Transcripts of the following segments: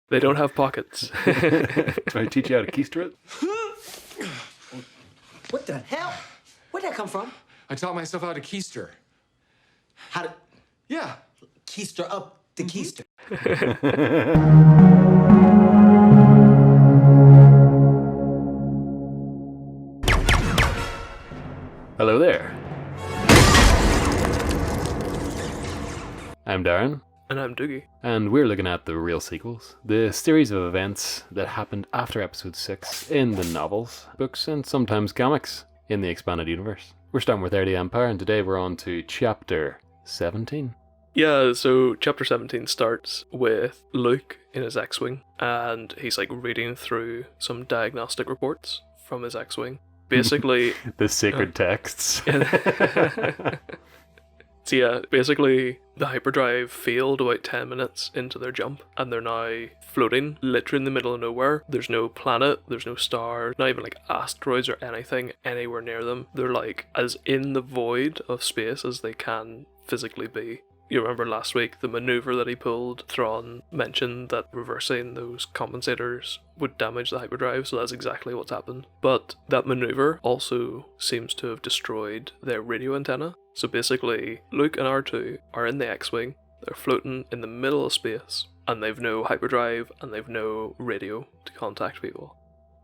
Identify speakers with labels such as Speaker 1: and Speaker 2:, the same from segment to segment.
Speaker 1: They don't have pockets.
Speaker 2: Can I teach you how to keister it?
Speaker 3: What the hell? Where'd that come from?
Speaker 4: I taught myself how to keister.
Speaker 3: How to
Speaker 4: Yeah.
Speaker 3: keister up the keister?
Speaker 2: Hello there. I'm Darren.
Speaker 1: And I'm Doogie.
Speaker 2: And we're looking at the real sequels, the series of events that happened after episode 6 in the novels, books, and sometimes comics in the expanded universe. We're starting with Heir the Empire, and today we're on to chapter 17.
Speaker 1: Yeah, so chapter 17 starts with Luke in his X-Wing, and he's like reading through some diagnostic reports from his X-Wing. Basically...
Speaker 2: the sacred texts.
Speaker 1: So yeah, basically the hyperdrive failed about 10 minutes into their jump, and they're now floating literally in the middle of nowhere. There's no planet, there's no star, not even like asteroids or anything anywhere near them. They're like as in the void of space as they can physically be. You remember last week, the maneuver that he pulled, Thrawn mentioned that reversing those compensators would damage the hyperdrive, so that's exactly what's happened. But that maneuver also seems to have destroyed their radio antenna. So basically, Luke and R2 are in the X-Wing, they're floating in the middle of space, and they've no hyperdrive and they've no radio to contact people.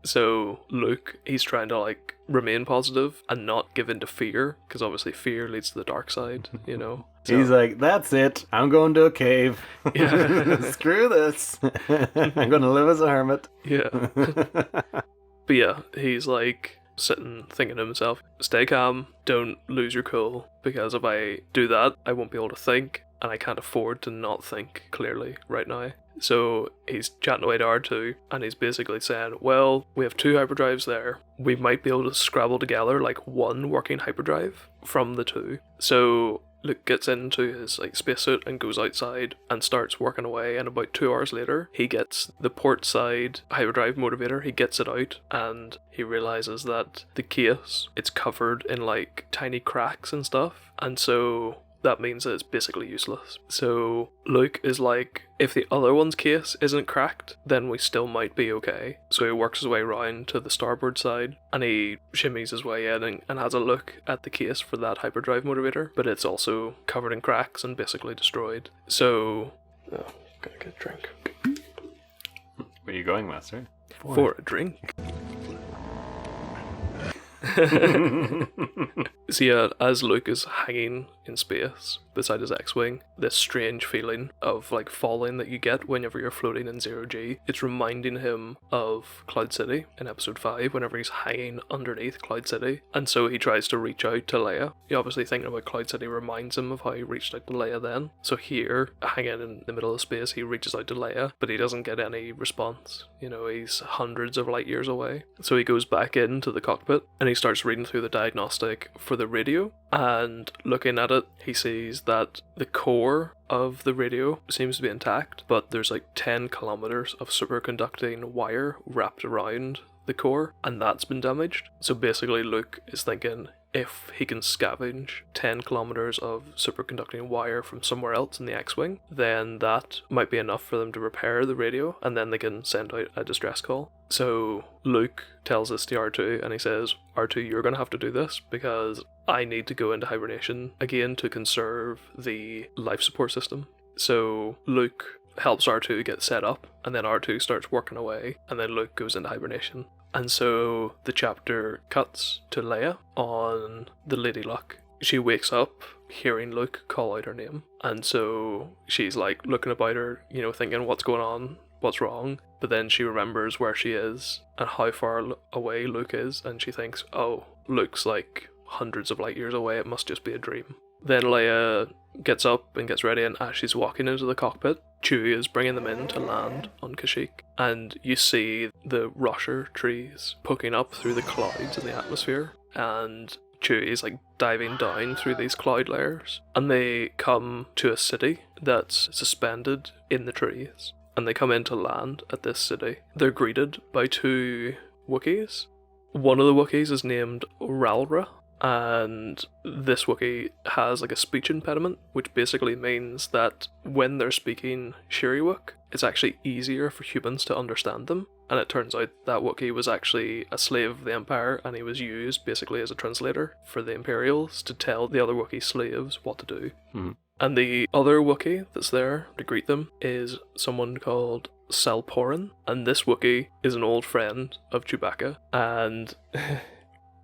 Speaker 1: So Luke, he's trying to like remain positive and not give in to fear, because obviously fear leads to the dark side, you know. So,
Speaker 2: he's like, that's it, I'm going to a cave.
Speaker 1: Yeah.
Speaker 2: Screw this. I'm going to live as a hermit.
Speaker 1: Yeah. But yeah, he's like sitting thinking to himself, stay calm, don't lose your cool, because if I do that, I won't be able to think, and I can't afford to not think clearly right now. So he's chatting away to R2, and he's basically saying, well, we have 2 hyperdrives there. We might be able to scrabble together like one working hyperdrive from the 2. So Luke gets into his like spacesuit and goes outside and starts working away, and about 2 hours later he gets the port side hyperdrive motivator, he gets it out, and he realizes that the case, it's covered in like tiny cracks and stuff, and so that means that it's basically useless. So Luke is like, if the other one's case isn't cracked, then we still might be okay. So he works his way around to the starboard side, and he shimmies his way in and has a look at the case for that hyperdrive motivator, but it's also covered in cracks and basically destroyed. So... oh, gotta get a drink.
Speaker 2: Where are you going, Master?
Speaker 1: For a drink. So yeah, as Luke is hanging in space beside his X-Wing, this strange feeling of like falling that you get whenever you're floating in 0G, it's reminding him of Cloud City in episode 5 whenever he's hanging underneath Cloud City, and so he tries to reach out to Leia. He obviously thinking about Cloud City reminds him of how he reached out to Leia then. So here, hanging in the middle of space, he reaches out to Leia, but he doesn't get any response. You know, he's hundreds of light years away. So he goes back into the cockpit and he starts reading through the diagnostic for the radio, and looking at it, he sees that the core of the radio seems to be intact, but there's like 10 kilometers of superconducting wire wrapped around the core, and that's been damaged. So basically Luke is thinking, if he can scavenge 10 kilometers of superconducting wire from somewhere else in the X-Wing, then that might be enough for them to repair the radio, and then they can send out a distress call. So Luke tells this to R2, and he says, R2, you're going to have to do this, because I need to go into hibernation again to conserve the life support system. So Luke helps R2 get set up, and then R2 starts working away, and then Luke goes into hibernation. And so the chapter cuts to Leia on the Lady Luck. She wakes up hearing Luke call out her name, and so she's like looking about her, you know, thinking what's going on, what's wrong, but then she remembers where she is and how far away Luke is, and she thinks, oh, Luke's like hundreds of light years away, it must just be a dream. Then Leia gets up and gets ready, and as she's walking into the cockpit, Chewie is bringing them in to land on Kashyyyk, and you see the rusher trees poking up through the clouds in the atmosphere, and Chewie is like diving down through these cloud layers, and they come to a city that's suspended in the trees, and they come in to land at this city. They're greeted by 2 Wookies. One of the Wookies is named Ralra, and this Wookiee has like a speech impediment, which basically means that when they're speaking Shiriwook, it's actually easier for humans to understand them. And it turns out that Wookiee was actually a slave of the Empire, and he was used basically as a translator for the Imperials to tell the other Wookiee slaves what to do.
Speaker 2: Mm-hmm.
Speaker 1: And the other Wookiee that's there to greet them is someone called Salporin, and this Wookiee is an old friend of Chewbacca, and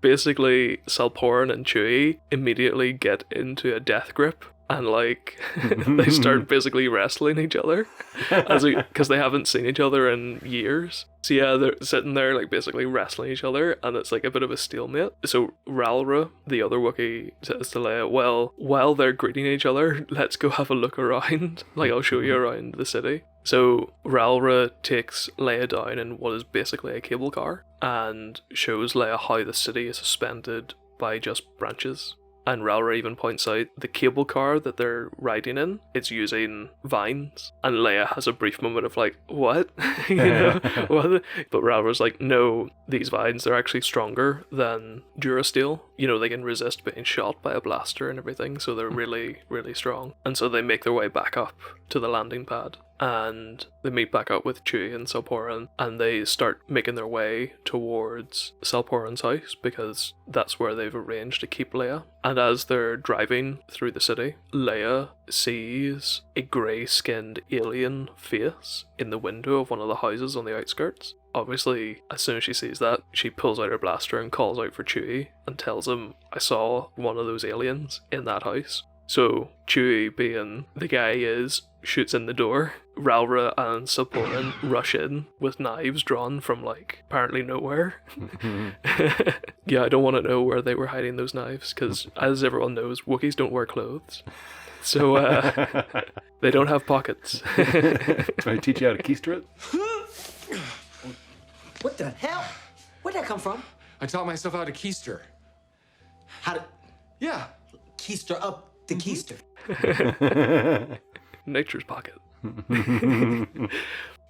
Speaker 1: basically Salporin and Chewie immediately get into a death grip, and like they start basically wrestling each other because they haven't seen each other in years. So yeah, they're sitting there like basically wrestling each other, and it's like a bit of a stalemate. So Ralra, the other Wookiee, says to Leia, well, while they're greeting each other, let's go have a look around. Like, I'll show you around the city. So Ralra takes Leia down in what is basically a cable car and shows Leia how the city is suspended by just branches. And Ralra even points out the cable car that they're riding in, it's using vines. And Leia has a brief moment of like, what? You know, what? But Ralra's like, no, these vines, they're actually stronger than Durasteel. You know, they can resist being shot by a blaster and everything, so they're really, really strong. And so they make their way back up to the landing pad. And they meet back up with Chewie and Salporin, and they start making their way towards Salporin's house because that's where they've arranged to keep Leia. And as they're driving through the city, Leia sees a grey-skinned alien face in the window of one of the houses on the outskirts. Obviously, as soon as she sees that, she pulls out her blaster and calls out for Chewie and tells him, I saw one of those aliens in that house. So Chewie, being the guy he is, shoots in the door. Ralra and Salporin rush in with knives drawn from, like, apparently nowhere. Yeah, I don't want to know where they were hiding those knives, because as everyone knows, Wookiees don't wear clothes. So, they don't have pockets.
Speaker 2: Trying to teach you how to keister it?
Speaker 3: What the hell? Where'd that come from?
Speaker 4: I taught myself how to keister.
Speaker 3: How to
Speaker 4: Yeah.
Speaker 3: keister up the keister?
Speaker 1: Nature's pocket.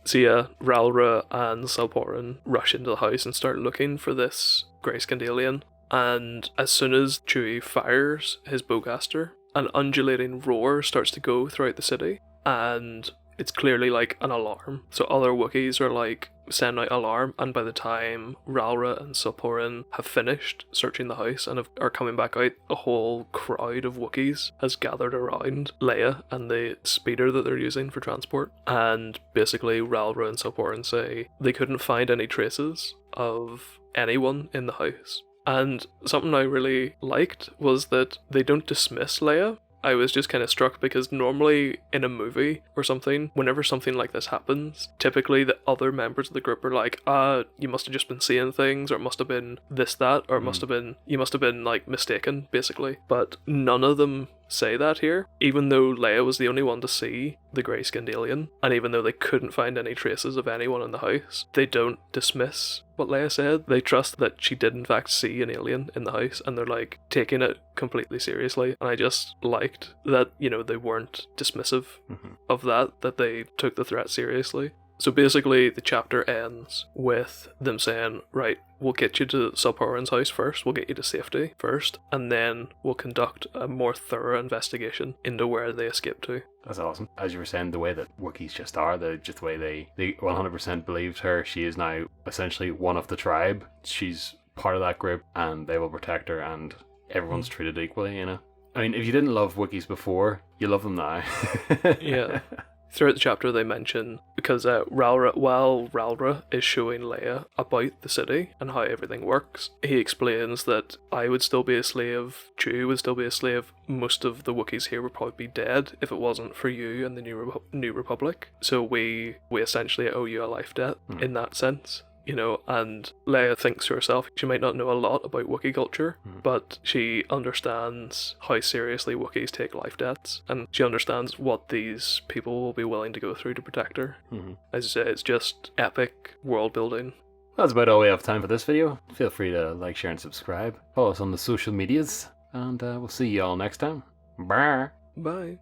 Speaker 1: So yeah, Ralra and Salporin rush into the house and start looking for this grey-skinned alien. And as soon as Chewie fires his bowcaster, an undulating roar starts to go throughout the city, and it's clearly like an alarm. So other Wookiees are like sending out alarm, and by the time Ralra and Salporin have finished searching the house and are coming back out, a whole crowd of Wookiees has gathered around Leia and the speeder that they're using for transport. And basically Ralra and Salporin say they couldn't find any traces of anyone in the house. And something I really liked was that they don't dismiss Leia. I was just kind of struck because normally in a movie or something, whenever something like this happens, typically the other members of the group are like, you must have just been seeing things, or it must have been this, that, or you must have been like mistaken, basically. But none of them say that here, even though Leia was the only one to see the grey-skinned alien, and even though they couldn't find any traces of anyone in the house, they don't dismiss what Leia said. They trust that she did in fact see an alien in the house, and they're like taking it completely seriously. And I just liked that, you know, they weren't dismissive of that they took the threat seriously. So basically the chapter ends with them saying, right, we'll get you to Salporin's house first, we'll get you to safety first, and then we'll conduct a more thorough investigation into where they escaped to.
Speaker 2: That's awesome. As you were saying, the way that Wookiees just are, the way they 100% believed her. She is now essentially one of the tribe. She's part of that group, and they will protect her, and everyone's treated equally, you know? I mean, if you didn't love Wookiees before, you love them now.
Speaker 1: Yeah. Throughout the chapter they mention, because while Ralra is showing Leia about the city and how everything works, he explains that I would still be a slave, Chewie would still be a slave, most of the Wookiees here would probably be dead if it wasn't for you and the New Republic. So we essentially owe you a life debt in that sense. You know, and Leia thinks to herself, she might not know a lot about Wookiee culture, but she understands how seriously Wookiees take life debts, and she understands what these people will be willing to go through to protect her. As I say, it's just epic world building.
Speaker 2: That's about all we have time for this video. Feel free to like, share, and subscribe. Follow us on the social medias, and we'll see you all next time. Bye.
Speaker 1: Bye.